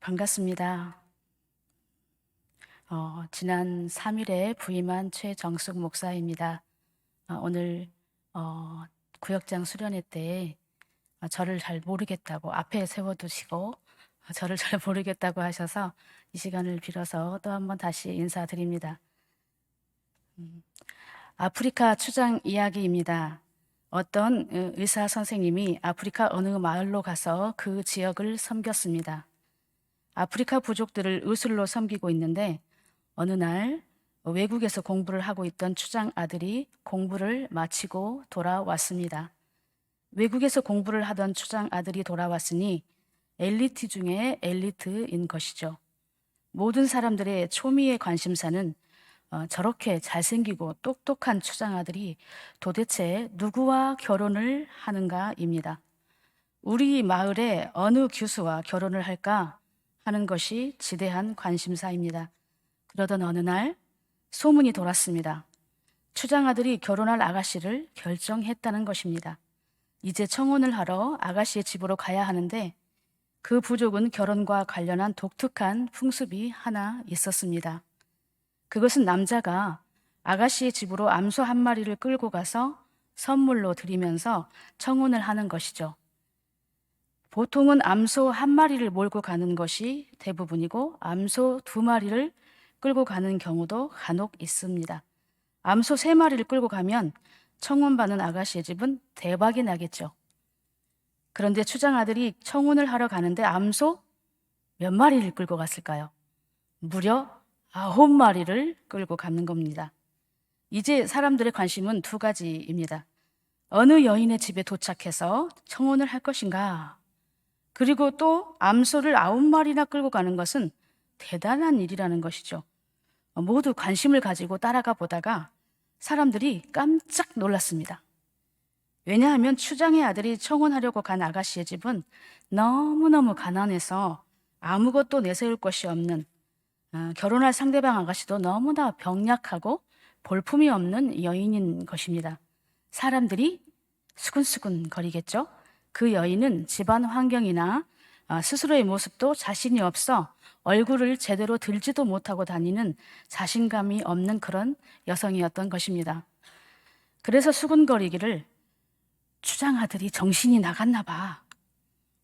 반갑습니다. 지난 3일에 부임한 최정숙 목사입니다. 오늘 어, 구역장 수련회 때 저를 잘 모르겠다고 앞에 세워두시고 저를 잘 모르겠다고 하셔서 이 시간을 빌어서 또 한번 다시 인사드립니다. 아프리카 추장 이야기입니다. 어떤 의사 선생님이 아프리카 어느 마을로 가서 그 지역을 섬겼습니다. 아프리카 부족들을 의술로 섬기고 있는데 어느 날 외국에서 공부를 하고 있던 추장 아들이 공부를 마치고 돌아왔습니다. 외국에서 공부를 하던 추장 아들이 돌아왔으니 엘리트 중에 엘리트인 것이죠. 모든 사람들의 초미의 관심사는 저렇게 잘생기고 똑똑한 추장 아들이 도대체 누구와 결혼을 하는가입니다. 우리 마을의 어느 교수와 결혼을 할까 하는 것이 지대한 관심사입니다. 그러던 어느 날 소문이 돌았습니다. 추장 아들이 결혼할 아가씨를 결정했다는 것입니다. 이제 청혼을 하러 아가씨의 집으로 가야 하는데 그 부족은 결혼과 관련한 독특한 풍습이 하나 있었습니다. 그것은 남자가 아가씨의 집으로 암소 한 마리를 끌고 가서 선물로 드리면서 청혼을 하는 것이죠. 보통은 암소 한 마리를 몰고 가는 것이 대부분이고 암소 두 마리를 끌고 가는 경우도 간혹 있습니다. 암소 세 마리를 끌고 가면 청혼받는 아가씨의 집은 대박이 나겠죠. 그런데 추장 아들이 청혼을 하러 가는데 암소 몇 마리를 끌고 갔을까요? 무려 9마리를 끌고 가는 겁니다. 이제 사람들의 관심은 두 가지입니다. 어느 여인의 집에 도착해서 청혼을 할 것인가? 그리고 또 암소를 9마리나 끌고 가는 것은 대단한 일이라는 것이죠. 모두 관심을 가지고 따라가 보다가 사람들이 깜짝 놀랐습니다. 왜냐하면 추장의 아들이 청혼하려고 간 아가씨의 집은 너무너무 가난해서 아무것도 내세울 것이 없는 결혼할 상대방 아가씨도 너무나 병약하고 볼품이 없는 여인인 것입니다. 사람들이 수근수근 거리겠죠. 그 여인은 집안 환경이나 스스로의 모습도 자신이 없어 얼굴을 제대로 들지도 못하고 다니는 자신감이 없는 그런 여성이었던 것입니다. 그래서 수근거리기를 추장 아들이 정신이 나갔나 봐.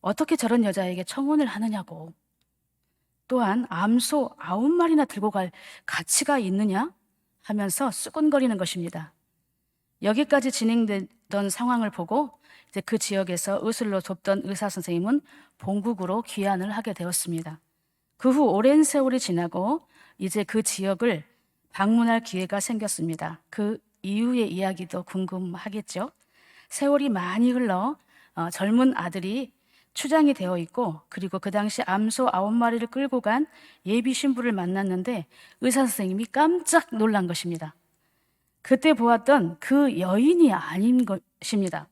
어떻게 저런 여자에게 청혼을 하느냐고. 또한 암소 9마리나 들고 갈 가치가 있느냐 하면서 수근거리는 것입니다. 여기까지 진행되던 상황을 보고 이제 그 지역에서 의술로 돕던 의사 선생님은 본국으로 귀환을 하게 되었습니다. 그 후 오랜 세월이 지나고 이제 그 지역을 방문할 기회가 생겼습니다. 그 이후의 이야기도 궁금하겠죠? 세월이 많이 흘러 젊은 아들이 추장이 되어 있고 그리고 그 당시 암소 9마리를 끌고 간 예비 신부를 만났는데 의사 선생님이 깜짝 놀란 것입니다. 그때 보았던 그 여인이 아닌 것입니다.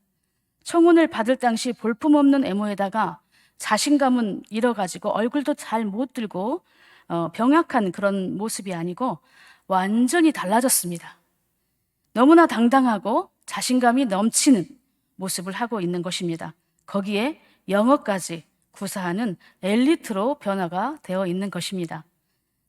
청혼을 받을 당시 볼품없는 애모에다가 자신감은 잃어가지고 얼굴도 잘 못 들고 병약한 그런 모습이 아니고 완전히 달라졌습니다. 너무나 당당하고 자신감이 넘치는 모습을 하고 있는 것입니다. 거기에 영어까지 구사하는 엘리트로 변화가 되어 있는 것입니다.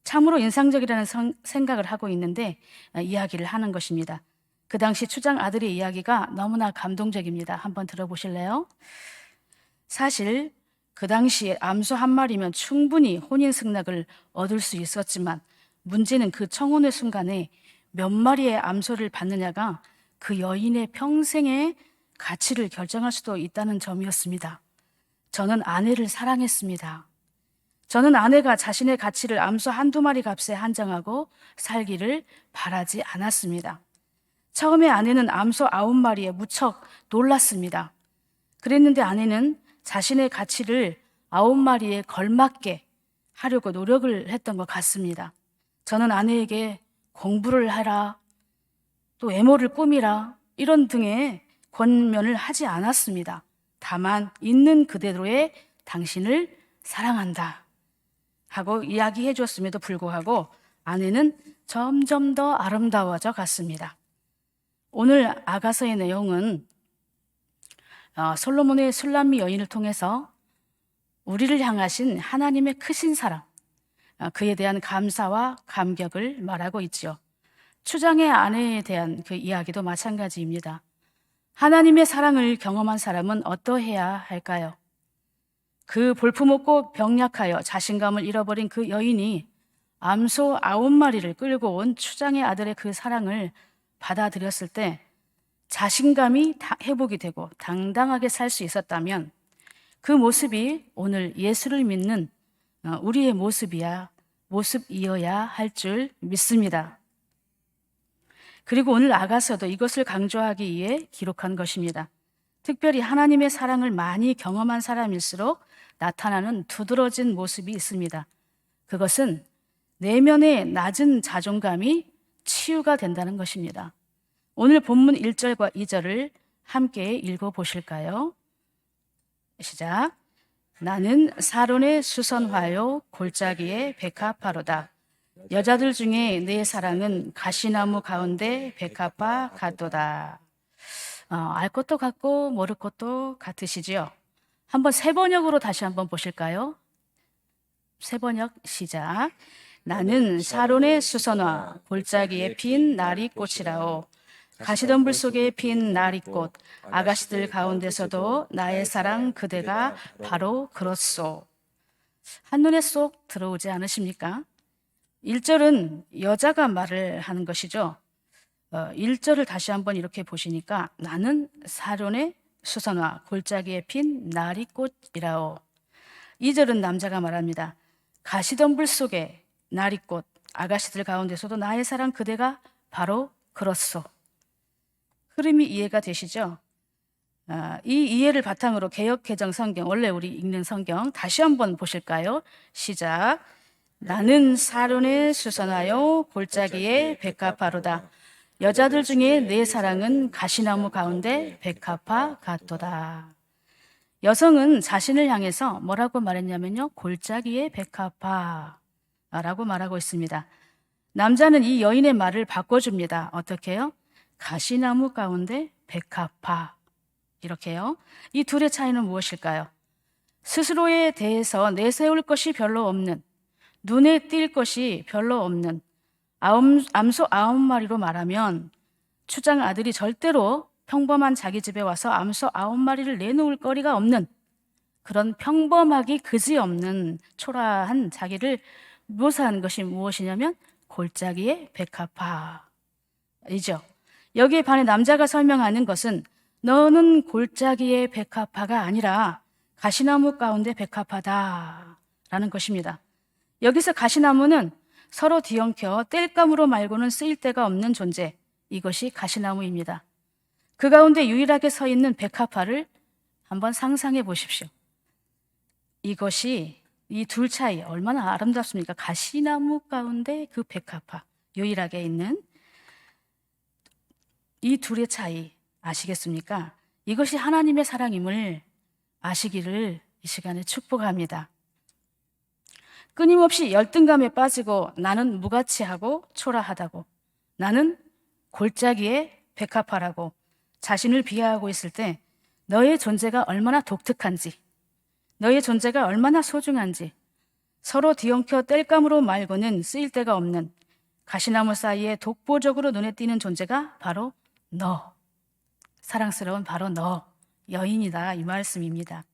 참으로 인상적이라는 생각을 하고 있는데 이야기를 하는 것입니다. 그 당시 추장 아들의 이야기가 너무나 감동적입니다. 한번 들어보실래요? 사실 그 당시에 암소 한 마리면 충분히 혼인 승낙을 얻을 수 있었지만 문제는 그 청혼의 순간에 몇 마리의 암소를 받느냐가 그 여인의 평생의 가치를 결정할 수도 있다는 점이었습니다. 저는 아내를 사랑했습니다. 저는 아내가 자신의 가치를 암소 한두 마리 값에 한정하고 살기를 바라지 않았습니다. 처음에 아내는 암소 9마리에 무척 놀랐습니다. 그랬는데 아내는 자신의 가치를 9마리에 걸맞게 하려고 노력을 했던 것 같습니다. 저는 아내에게 공부를 하라, 또 외모를 꾸미라 이런 등의 권면을 하지 않았습니다. 다만 있는 그대로의 당신을 사랑한다 하고 이야기해 줬음에도 불구하고 아내는 점점 더 아름다워져 갔습니다. 오늘 아가서의 내용은 솔로몬의 술람미 여인을 통해서 우리를 향하신 하나님의 크신 사랑, 그에 대한 감사와 감격을 말하고 있지요. 추장의 아내에 대한 그 이야기도 마찬가지입니다. 하나님의 사랑을 경험한 사람은 어떠해야 할까요? 그 볼품없고 병약하여 자신감을 잃어버린 그 여인이 암소 9마리를 끌고 온 추장의 아들의 그 사랑을 받아들였을 때 자신감이 회복이 되고 당당하게 살 수 있었다면 그 모습이 오늘 예수를 믿는 우리의 모습이어야 할 줄 믿습니다. 그리고 오늘 아가서도 이것을 강조하기 위해 기록한 것입니다. 특별히 하나님의 사랑을 많이 경험한 사람일수록 나타나는 두드러진 모습이 있습니다. 그것은 내면의 낮은 자존감이 치유가 된다는 것입니다. 오늘 본문 1절과 2절을 함께 읽어보실까요? 시작. 나는 사론의 수선화요 골짜기의 백합화로다. 여자들 중에 내 사랑은 가시나무 가운데 백합화 같도다. 알 것도 같고 모를 것도 같으시지요? 한번 세번역으로 다시 한번 보실까요? 세번역 시작. 나는 사론의 수선화 골짜기에 핀 나리꽃이라오. 가시덤불 속에 핀 나리꽃 아가씨들 가운데서도 나의 사랑 그대가 바로 그렇소. 한눈에 쏙 들어오지 않으십니까? 1절은 여자가 말을 하는 것이죠. 1절을 다시 한번 이렇게 보시니까 나는 사론의 수선화 골짜기에 핀 나리꽃이라오. 2절은 남자가 말합니다. 가시덤불 속에 나리꽃 아가씨들 가운데서도 나의 사랑 그대가 바로 그렇소. 흐름이 이해가 되시죠? 이 이해를 바탕으로 개역개정 성경, 원래 우리 읽는 성경 다시 한번 보실까요? 시작. 나는 사론의 수선하여 골짜기에 백합화로다. 여자들 중에 내 사랑은 가시나무 가운데 백합화 같도다. 여성은 자신을 향해서 뭐라고 말했냐면요. 골짜기에 백합화라고 말하고 있습니다. 남자는 이 여인의 말을 바꿔줍니다. 어떻게 해요? 가시나무 가운데 백합화. 이렇게요. 이 둘의 차이는 무엇일까요? 스스로에 대해서 내세울 것이 별로 없는, 눈에 띌 것이 별로 없는 암소 9마리로 말하면 추장 아들이 절대로 평범한 자기 집에 와서 암소 9마리를 내놓을 거리가 없는 그런 평범하기 그지없는 초라한 자기를 묘사한 것이 무엇이냐면 골짜기의 백합화이죠. 여기에 반해 남자가 설명하는 것은 너는 골짜기의 백합화가 아니라 가시나무 가운데 백합화다라는 것입니다. 여기서 가시나무는 서로 뒤엉켜 땔감으로 말고는 쓰일 데가 없는 존재, 이것이 가시나무입니다. 그 가운데 유일하게 서 있는 백합화를 한번 상상해 보십시오. 이것이 이 둘 차이 얼마나 아름답습니까? 가시나무 가운데 그 백합화, 유일하게 있는 이 둘의 차이 아시겠습니까? 이것이 하나님의 사랑임을 아시기를 이 시간에 축복합니다. 끊임없이 열등감에 빠지고 나는 무가치하고 초라하다고, 나는 골짜기에 백합화라고 자신을 비하하고 있을 때 너의 존재가 얼마나 독특한지, 너의 존재가 얼마나 소중한지, 서로 뒤엉켜 땔감으로 말고는 쓰일 데가 없는 가시나무 사이에 독보적으로 눈에 띄는 존재가 바로 너, 사랑스러운 바로 너, 여인이다, 이 말씀입니다.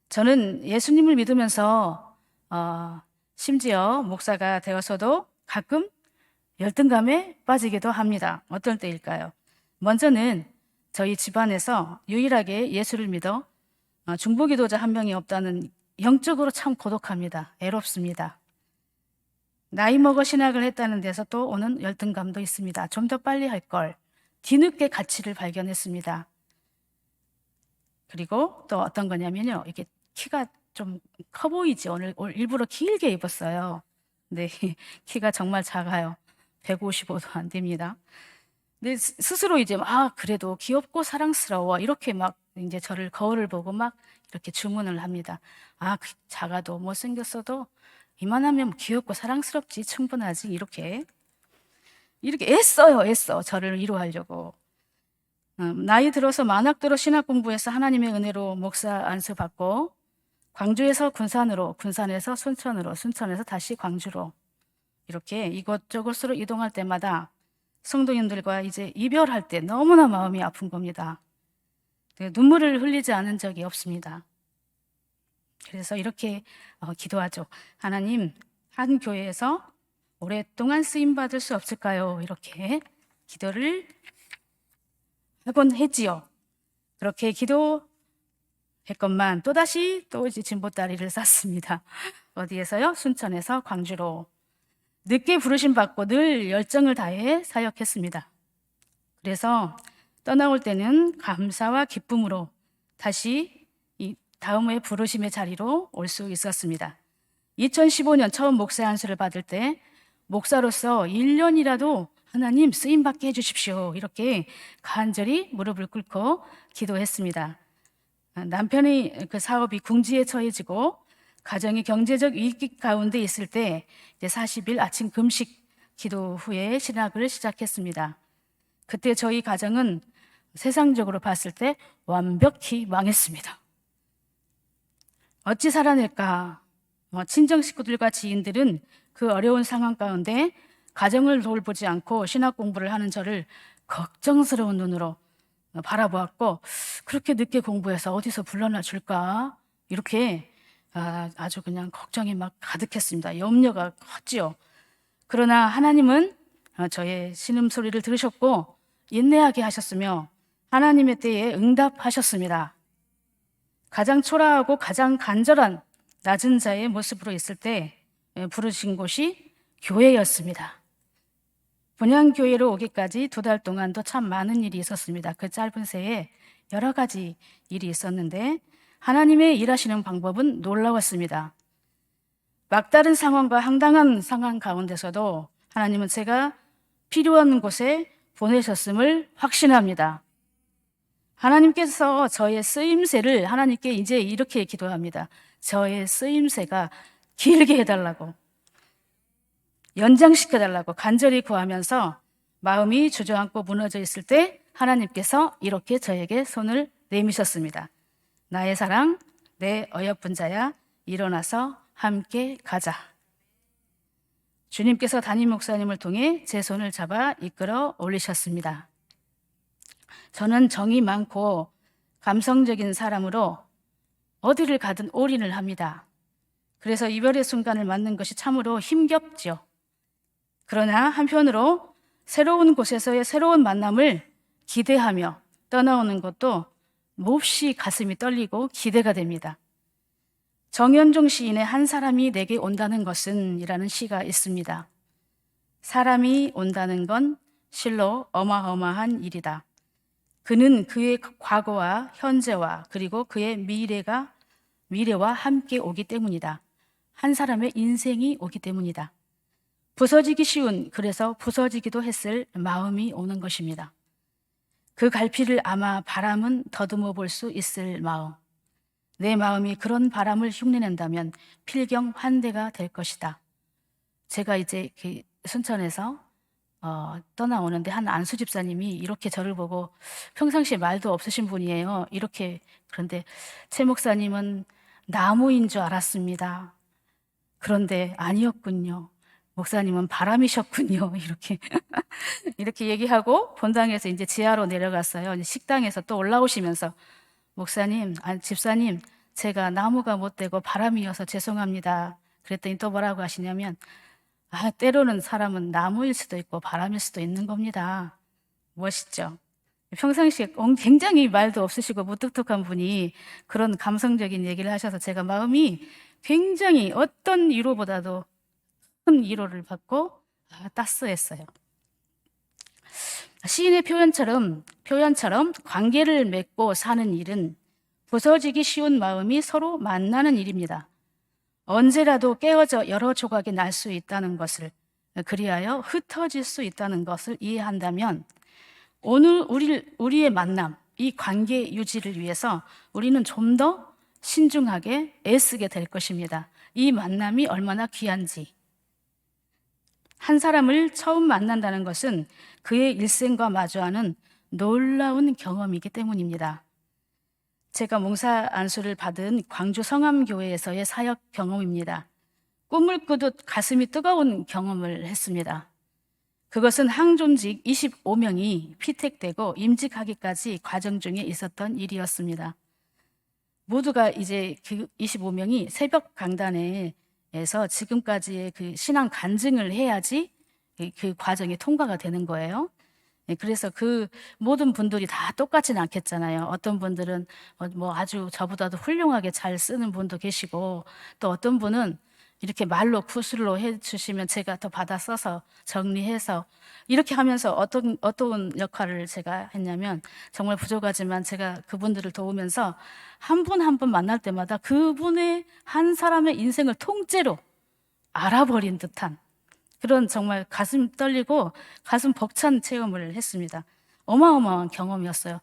저는 예수님을 믿으면서 심지어 목사가 되어서도 가끔 열등감에 빠지기도 합니다. 어떨 때일까요? 먼저는 저희 집안에서 유일하게 예수를 믿어 중보기도자 한 명이 없다는, 영적으로 참 고독합니다. 애롭습니다. 나이 먹어 신학을 했다는 데서 또 오는 열등감도 있습니다. 좀 더 빨리 할 걸, 뒤늦게 가치를 발견했습니다. 그리고 또 어떤 거냐면요, 이렇게 키가 좀 커 보이지. 오늘 일부러 길게 입었어요. 네, 키가 정말 작아요. 155도 안 됩니다. 근데 스스로 이제 그래도 귀엽고 사랑스러워, 이렇게 막 이제 저를 거울을 보고 막 이렇게 주문을 합니다. 작아도 못생겼어도 이만하면 귀엽고 사랑스럽지, 충분하지, 이렇게 애써 저를 위로하려고. 나이 들어서 만학도로 신학 공부해서 하나님의 은혜로 목사 안수 받고 광주에서 군산으로, 군산에서 순천으로, 순천에서 다시 광주로 이렇게 이곳저곳으로 이동할 때마다 성도님들과 이제 이별할 때 너무나 마음이 아픈 겁니다. 눈물을 흘리지 않은 적이 없습니다. 그래서 이렇게 기도하죠. 하나님, 한 교회에서 오랫동안 쓰임받을 수 없을까요? 이렇게 기도를 하곤 했지요. 그렇게 기도했건만 또다시 또 이제 진보다리를 쌌습니다. 어디에서요? 순천에서 광주로. 늦게 부르심 받고 늘 열정을 다해 사역했습니다. 그래서 떠나올 때는 감사와 기쁨으로 다시 이 다음 해 부르심의 자리로 올 수 있었습니다. 2015년 처음 목사 안수를 받을 때 목사로서 1년이라도 하나님 쓰임 받게 해주십시오. 이렇게 간절히 무릎을 꿇고 기도했습니다. 남편의 그 사업이 궁지에 처해지고 가정이 경제적 위기 가운데 있을 때 이제 40일 아침 금식 기도 후에 신학을 시작했습니다. 그때 저희 가정은 세상적으로 봤을 때 완벽히 망했습니다. 어찌 살아낼까? 친정 식구들과 지인들은 그 어려운 상황 가운데 가정을 돌보지 않고 신학 공부를 하는 저를 걱정스러운 눈으로 바라보았고, 그렇게 늦게 공부해서 어디서 불러나 줄까? 이렇게 아주 그냥 걱정이 막 가득했습니다. 염려가 컸지요. 그러나 하나님은 저의 신음소리를 들으셨고 인내하게 하셨으며 하나님의 때에 응답하셨습니다. 가장 초라하고 가장 간절한 낮은 자의 모습으로 있을 때 부르신 곳이 교회였습니다. 본향교회로 오기까지 2달 동안도 참 많은 일이 있었습니다. 그 짧은 새에 여러 가지 일이 있었는데 하나님의 일하시는 방법은 놀라웠습니다. 막다른 상황과 황당한 상황 가운데서도 하나님은 제가 필요한 곳에 보내셨음을 확신합니다. 하나님께서 저의 쓰임새를 하나님께 이제 이렇게 기도합니다. 저의 쓰임새가 길게 해달라고, 연장시켜달라고 간절히 구하면서 마음이 주저앉고 무너져 있을 때 하나님께서 이렇게 저에게 손을 내미셨습니다. 나의 사랑, 내 어여쁜 자야, 일어나서 함께 가자. 주님께서 담임 목사님을 통해 제 손을 잡아 이끌어 올리셨습니다. 저는 정이 많고 감성적인 사람으로 어디를 가든 올인을 합니다. 그래서 이별의 순간을 맞는 것이 참으로 힘겹죠. 그러나 한편으로 새로운 곳에서의 새로운 만남을 기대하며 떠나오는 것도 몹시 가슴이 떨리고 기대가 됩니다. 정현종 시인의 한 사람이 내게 온다는 것은 이라는 시가 있습니다. 사람이 온다는 건 실로 어마어마한 일이다. 그는 그의 과거와 현재와 그리고 그의 미래와 함께 오기 때문이다. 한 사람의 인생이 오기 때문이다. 부서지기 쉬운, 그래서 부서지기도 했을 마음이 오는 것입니다. 그 갈피를 아마 바람은 더듬어 볼 수 있을 마음. 내 마음이 그런 바람을 흉내낸다면 필경 환대가 될 것이다. 제가 이제 순천에서 떠나오는데 한 안수 집사님이 이렇게 저를 보고 평상시에 말도 없으신 분이에요. 이렇게 그런데 최 목사님은 나무인 줄 알았습니다. 그런데 아니었군요. 목사님은 바람이셨군요. 이렇게 얘기하고 본당에서 이제 지하로 내려갔어요. 이제 식당에서 또 올라오시면서 목사님, 집사님, 제가 나무가 못 되고 바람이어서 죄송합니다. 그랬더니 또 뭐라고 하시냐면 때로는 사람은 나무일 수도 있고 바람일 수도 있는 겁니다. 멋있죠? 평상시에 굉장히 말도 없으시고 무뚝뚝한 분이 그런 감성적인 얘기를 하셔서 제가 마음이 굉장히 어떤 위로보다도 큰 위로를 받고 따스했어요. 시인의 표현처럼 관계를 맺고 사는 일은 부서지기 쉬운 마음이 서로 만나는 일입니다. 언제라도 깨어져 여러 조각이 날 수 있다는 것을, 그리하여 흩어질 수 있다는 것을 이해한다면 오늘 우리의 만남, 이 관계 유지를 위해서 우리는 좀 더 신중하게 애쓰게 될 것입니다. 이 만남이 얼마나 귀한지. 한 사람을 처음 만난다는 것은 그의 일생과 마주하는 놀라운 경험이기 때문입니다. 제가 몽사 안수를 받은 광주 성암교회에서의 사역 경험입니다. 꿈을 꾸듯 가슴이 뜨거운 경험을 했습니다. 그것은 항존직 25명이 피택되고 임직하기까지 과정 중에 있었던 일이었습니다. 모두가 이제 그 25명이 새벽 강단에서 지금까지의 그 신앙 간증을 해야지 그 과정이 통과가 되는 거예요. 그래서 그 모든 분들이 다 똑같지는 않겠잖아요. 어떤 분들은 뭐 아주 저보다도 훌륭하게 잘 쓰는 분도 계시고, 또 어떤 분은 이렇게 말로 구술로 해주시면 제가 더 받아 써서 정리해서 이렇게 하면서 어떤 역할을 제가 했냐면, 정말 부족하지만 제가 그분들을 도우면서 한 분 한 분 만날 때마다 그분의 한 사람의 인생을 통째로 알아버린 듯한 그런 정말 가슴 떨리고 가슴 벅찬 체험을 했습니다. 어마어마한 경험이었어요.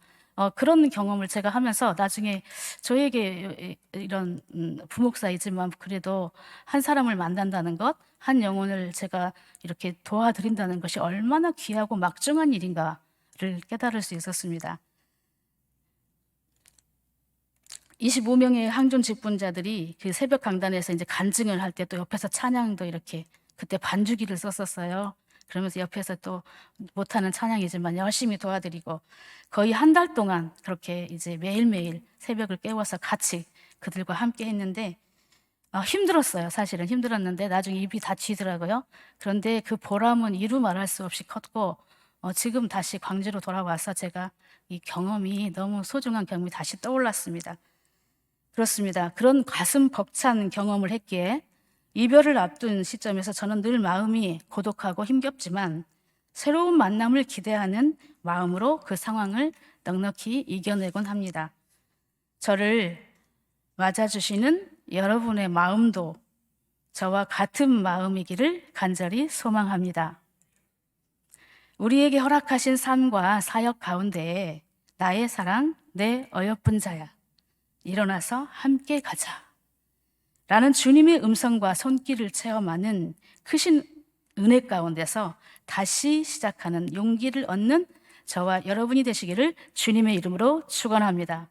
그런 경험을 제가 하면서 나중에 저에게 이런 부목사이지만 그래도 한 사람을 만난다는 것, 한 영혼을 제가 이렇게 도와드린다는 것이 얼마나 귀하고 막중한 일인가를 깨달을 수 있었습니다. 25명의 항존 직분자들이 그 새벽 강단에서 이제 간증을 할 때 또 옆에서 찬양도 이렇게 그때 반주기를 썼었어요. 그러면서 옆에서 또 못하는 찬양이지만 열심히 도와드리고 거의 한 달 동안 그렇게 이제 매일매일 새벽을 깨워서 같이 그들과 함께 했는데 힘들었어요. 사실은 힘들었는데 나중에 입이 다치더라고요. 그런데 그 보람은 이루 말할 수 없이 컸고 지금 다시 광주로 돌아와서 제가 이 경험이 너무 소중한 경험이 다시 떠올랐습니다. 그렇습니다. 그런 가슴 벅찬 경험을 했기에 이별을 앞둔 시점에서 저는 늘 마음이 고독하고 힘겹지만 새로운 만남을 기대하는 마음으로 그 상황을 넉넉히 이겨내곤 합니다. 저를 맞아주시는 여러분의 마음도 저와 같은 마음이기를 간절히 소망합니다. 우리에게 허락하신 삶과 사역 가운데에 나의 사랑, 내 어여쁜 자야, 일어나서 함께 가자 라는 주님의 음성과 손길을 체험하는 크신 은혜 가운데서 다시 시작하는 용기를 얻는 저와 여러분이 되시기를 주님의 이름으로 축원합니다.